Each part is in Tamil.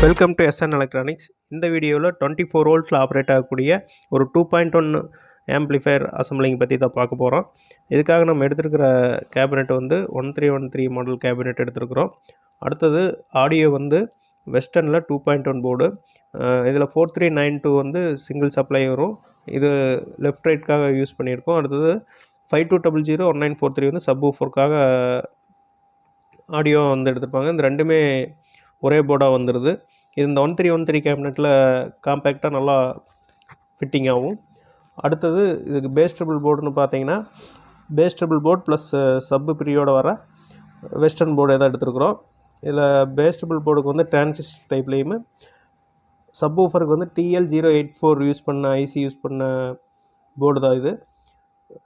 Welcome to SN electronics. இந்த வீடியோவில் 24 வோல்ட்டில் ஆப்ரேட் ஆகக்கூடிய ஒரு 2.1 ஆம்ப்ளிஃபையர் அசம்பிளிங் பற்றி தான் பார்க்க போகிறோம். இதுக்காக நம்ம எடுத்துருக்கிற கேபினெட் வந்து 1313 மாடல் கேபினெட் எடுத்துருக்குறோம். அடுத்தது ஆடியோ வந்து வெஸ்டர்னில் 2.1 போர்டு. இதில் 4392 வந்து சிங்கிள் சப்ளை வரும். இது லெஃப்ட் ரைட்காக யூஸ் பண்ணியிருக்கோம். அடுத்தது 5200 1943 வந்து சப் ஊஃபருக்காக ஆடியோ வந்து எடுத்துருப்பாங்க. இந்த ரெண்டுமே ஒரே போர்டாக வந்துடுது. இது இந்த 1313 கேபினெட்டில் காம்பேக்டாக நல்லா ஃபிட்டிங் ஆகும். அடுத்தது இதுக்கு பேஸ்டபிள் போர்டுன்னு பார்த்தீங்கன்னா பேஸ்டபிள் போர்டு ப்ளஸ் சப்பு பிரியோடு வர வெஸ்டர்ன் போர்டு எதாவது எடுத்துருக்குறோம். இதில் பேஸ்டபிள் போர்டுக்கு வந்து டிரான்சிஸ்டர் டைப்லேயுமே சப் ஊஃபருக்கு வந்து TL084 யூஸ் பண்ண ஐசி யூஸ் பண்ண போர்டு தான் இது.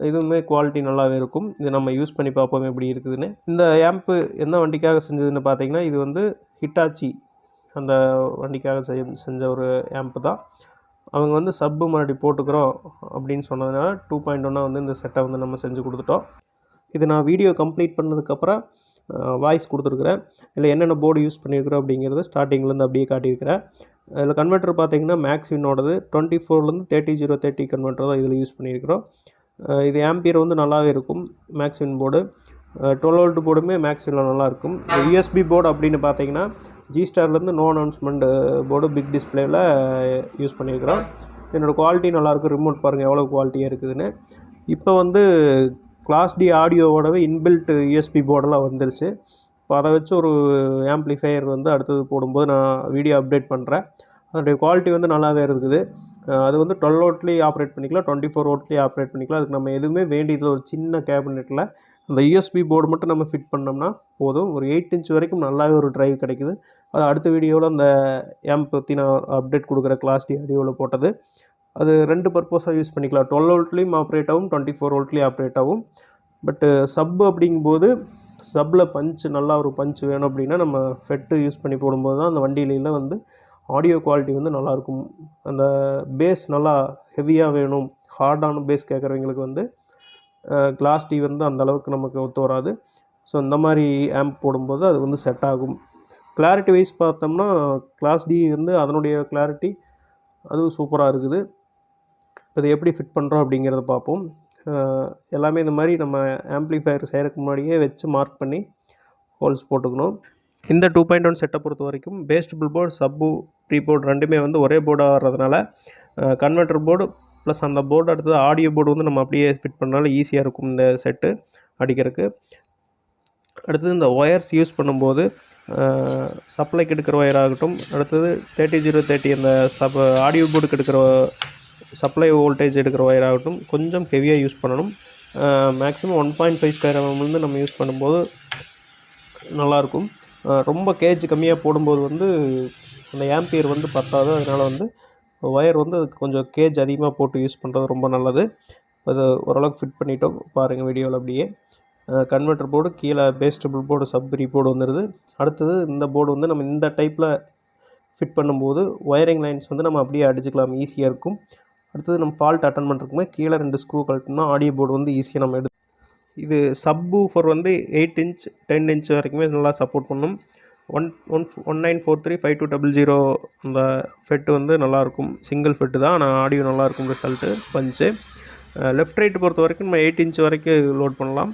இதுவுமே குவாலிட்டி நல்லாவே இருக்கும். இது நம்ம யூஸ் பண்ணி பார்ப்போம் எப்படி இருக்குதுன்னு. இந்த ஆம்ப்பு என்ன வண்டிக்காக செஞ்சதுன்னு பார்த்தீங்கன்னா இது வந்து ஹிட்டாச்சி அந்த வண்டிக்காக செஞ்ச ஒரு ஆம்ப்பு தான். அவங்க வந்து சப்பு மறுபடி போட்டுக்கிறோம் அப்படின்னு சொன்னதுனால 2.1 வந்து இந்த செட்டை வந்து நம்ம செஞ்சு கொடுத்துட்டோம். இது நான் வீடியோ கம்ப்ளீட் பண்ணதுக்கப்புறம் வாய்ஸ் கொடுத்துருக்குறேன். இல்லை என்னென்ன போர்டு யூஸ் பண்ணியிருக்கிறோம் அப்படிங்கிறது ஸ்டார்டிங்லேருந்து அப்படியே காட்டியிருக்கிறேன். இதில் கன்வெர்ட்டர் பார்த்தீங்கன்னா மேக்ஸ்வினோடது 24லேருந்து 30030 கன்வெர்ட்டர் தான் இதில் யூஸ் பண்ணியிருக்கிறோம். இது ஆம்பியர் வந்து நல்லாவே இருக்கும். மேக்ஸ்வின் போர்டு 12 வோல்ட் போர்டுமே மேக்ஸ்வினில் நல்லாயிருக்கும். USB போர்டு அப்படின்னு பார்த்தீங்கன்னா G-Starலேருந்து நோ அனௌன்ஸ்மெண்ட் போர்டு பிக் டிஸ்பிளேவில் யூஸ் பண்ணியிருக்கிறோம். என்னோடய குவாலிட்டி நல்லாயிருக்கும். ரிமோட் பாருங்கள் எவ்வளோ குவாலிட்டியாக இருக்குதுன்னு. இப்போ வந்து கிளாஸ் டி ஆடியோவோடவே இன்பில்ட் USB போர்டெல்லாம் வந்துருச்சு. இப்போ அதை வச்சு ஒரு ஆம்ப்ளிஃபையர் வந்து அடுத்தது போடும்போது நான் வீடியோ அப்டேட் பண்ணுறேன். அதனுடைய குவாலிட்டி வந்து நல்லாவே இருக்குது. அது வந்து 12 வோல்ட்லேயும் ஆப்ரேட் பண்ணிக்கலாம், 24 வோல்ட்லேயும் ஆப்ரேட் பண்ணிக்கலாம். அதுக்கு நம்ம எதுவுமே வேண்டியதில் ஒரு சின்ன கேபினெட்டில் அந்த USB போர்டு மட்டும் நம்ம ஃபிட் பண்ணோம்னா போதும். ஒரு 8 இன்ச் வரைக்கும் நல்லாவே ஒரு ட்ரைவ் கிடைக்குது. அது அடுத்த வீடியோவில் அந்த ஆம்ப் பற்றி நான் அப்டேட் கொடுக்குற கிளாஸ் டி ஆடியோவில் போட்டது. அது 2 பர்பஸாக யூஸ் பண்ணிக்கலாம். 12 வோல்ட்லேயும் ஆப்ரேட் ஆகும், 24 வோல்ட்லேயும் ஆப்ரேட் ஆகும். பட்டு சப் அப்படிங்கும்போது சப்பில் பஞ்ச் நல்லா ஒரு பஞ்ச் வேணும் அப்படின்னா நம்ம ஃபெட்டு யூஸ் பண்ணி போடும்போது தான் அந்த வண்டியில வந்து ஆடியோ குவாலிட்டி வந்து நல்லாயிருக்கும். அந்த பேஸ் நல்லா ஹெவியாக வேணும், ஹார்டான பேஸ் கேட்குறவங்களுக்கு வந்து கிளாஸ் டி வந்து அந்தளவுக்கு நமக்கு ஒத்து வராது. ஸோ இந்த மாதிரி ஆம்ப் போடும்போது அது வந்து செட் ஆகும். கிளாரிட்டி வைஸ் பார்த்தோம்னா கிளாஸ் டி வந்து அதனுடைய கிளாரிட்டி அதுவும் சூப்பராக இருக்குது. இது எப்படி ஃபிட் பண்ணுறோம் அப்படிங்கிறத பார்ப்போம். எல்லாமே இந்த மாதிரி நம்ம ஆம்ப்ளிஃபையர் செய்கிறதுக்கு முன்னாடியே வச்சு மார்க் பண்ணி ஹோல்ஸ் போட்டுக்கணும். இந்த 2.1 செட்டை பொறுத்த வரைக்கும் பேஸ்டபிள் போர்டு சப்பு ப்ரீ போர்டு ரெண்டுமே வந்து ஒரே போர்டாக வர்றதுனால கன்வெர்ட்டர் போர்டு ப்ளஸ் அந்த போர்டு அடுத்தது ஆடியோ போர்டு வந்து நம்ம அப்படியே ஃபிட் பண்ணாலும் ஈஸியாக இருக்கும் இந்த செட்டு அடிக்கிறதுக்கு. அடுத்தது இந்த ஒயர்ஸ் யூஸ் பண்ணும்போது சப்ளைக்கு எடுக்கிற ஒயர் ஆகட்டும், அடுத்தது 30030 அந்த ஆடியோ போர்டுக்கு எடுக்கிற சப்ளை வோல்டேஜ் எடுக்கிற ஒயர் ஆகட்டும் கொஞ்சம் ஹெவியாக யூஸ் பண்ணணும். மேக்ஸிமம் 1.5 mm நம்ம யூஸ் பண்ணும்போது நல்லாயிருக்கும். ரொம்ப கேஜ் கம்மியாக போடும்போது வந்து அந்த ஆம்பியர் வந்து பத்தாது. அதனால் வந்து ஒயர் வந்து அதுக்கு கொஞ்சம் கேஜ் அதிகமாக போட்டு யூஸ் பண்ணுறது ரொம்ப நல்லது. அது ஓரளவுக்கு ஃபிட் பண்ணிட்டோம் பாருங்கள் வீடியோவில். அப்படியே கன்வெர்ட்டர் போர்டு கீழே பேஸ்டபிள் போர்டு சப் ப்ரீ போர்டு வந்துடுது. அடுத்தது இந்த போர்டு வந்து நம்ம இந்த டைப்பில் ஃபிட் பண்ணும்போது ஒயரிங் லைன்ஸ் வந்து நம்ம அப்படியே அடிச்சுக்கலாம், ஈஸியாக இருக்கும். அடுத்தது நம்ம ஃபால்ட் அட்டன் பண்ணுறதுக்குமே கீழே 2 ஸ்க்ரூ கழட்டினா ஆடியோ போர்டு வந்து ஈஸியாக நம்ம இது சப் ஊஃபர் வந்து 8 இன்ச் 10 இன்ச் வரைக்குமே நல்லா சப்போர்ட் பண்ணும். 1943 5200 அந்த ஃபெட்டு வந்து நல்லாயிருக்கும். சிங்கிள் ஃபெட்டு தான், ஆனால் ஆடியோ நல்லாயிருக்கும் ரிசல்ட்டு பஞ்சு. லெஃப்ட் ரைட்டு பொறுத்த வரைக்கும் நம்ம 8 இன்ச் வரைக்கும் லோட் பண்ணலாம்.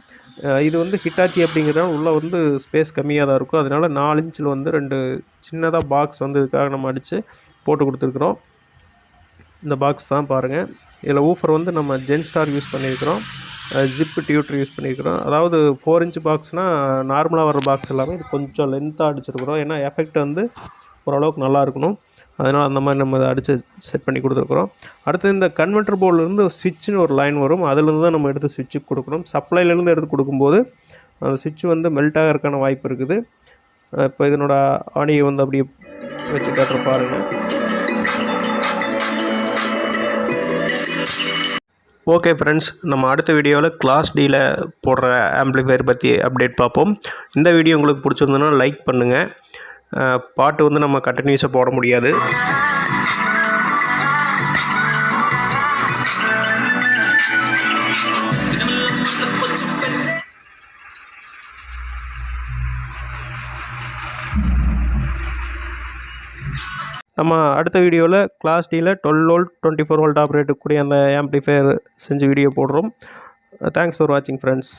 இது வந்து ஹிட்டாச்சி அப்படிங்கிறதால உள்ளே வந்து ஸ்பேஸ் கம்மியாக தான் இருக்கும். அதனால் 4 இன்ச்சில் வந்து 2 சின்னதாக பாக்ஸ் வந்து இதுக்காக நம்ம அடித்து போட்டு கொடுத்துருக்குறோம். இந்த பாக்ஸ் தான் பாருங்கள். இதில் ஊஃபர் வந்து நம்ம ஜென்ஸ்டார் யூஸ் பண்ணியிருக்கிறோம், ஜிப்பு டியூட்டர் யூஸ் பண்ணியிருக்கிறோம். அதாவது 4 இன்ச் பாக்ஸ்னால் நார்மலாக வர்ற பாக்ஸ் எல்லாமே இது கொஞ்சம் லென்த்தாக அடிச்சிருக்கிறோம். ஏன்னா எஃபெக்ட் வந்து ஓரளவுக்கு நல்லா இருக்கணும். அதனால் அந்த மாதிரி நம்ம அதை அடித்து செட் பண்ணி கொடுத்துருக்குறோம். அடுத்து இந்த கன்வெர்ட்டர் போர்டிலேருந்து ஸ்விட்ச்னு ஒரு லைன் வரும். அதுலேருந்து தான் நம்ம எடுத்து ஸ்விட்சுக்கு கொடுக்கணும். சப்ளைலேருந்து எடுத்து கொடுக்கும்போது அந்த ஸ்விட்ச் வந்து மெல்ட் ஆகிறதுக்கான வாய்ப்பு இருக்குது. இப்போ இதனோட ஆடியோ வந்து அப்படியே வச்சு காட்டுற பாருங்கள். ஓகே ஃப்ரெண்ட்ஸ், நம்ம அடுத்த வீடியோவில் கிளாஸ் டியில் போடுற ஆம்ப்ளிஃபையர் பற்றி அப்டேட் பார்ப்போம். இந்த வீடியோ உங்களுக்கு பிடிச்சிருந்ததுன்னா லைக் பண்ணுங்கள். பாட்டு வந்து நம்ம கண்டினியூஸாக போட முடியாது. நம்ம அடுத்த வீடியோவில் கிளாஸ் டியில் 12 வோல்ட் 24 வோல்ட் ஆப்ரேட் கூடிய அந்த ஆம்ப்ளிஃபையர் செஞ்சு வீடியோ போடுறோம். தேங்க்ஸ் ஃபார் வாட்சிங் ஃப்ரெண்ட்ஸ்.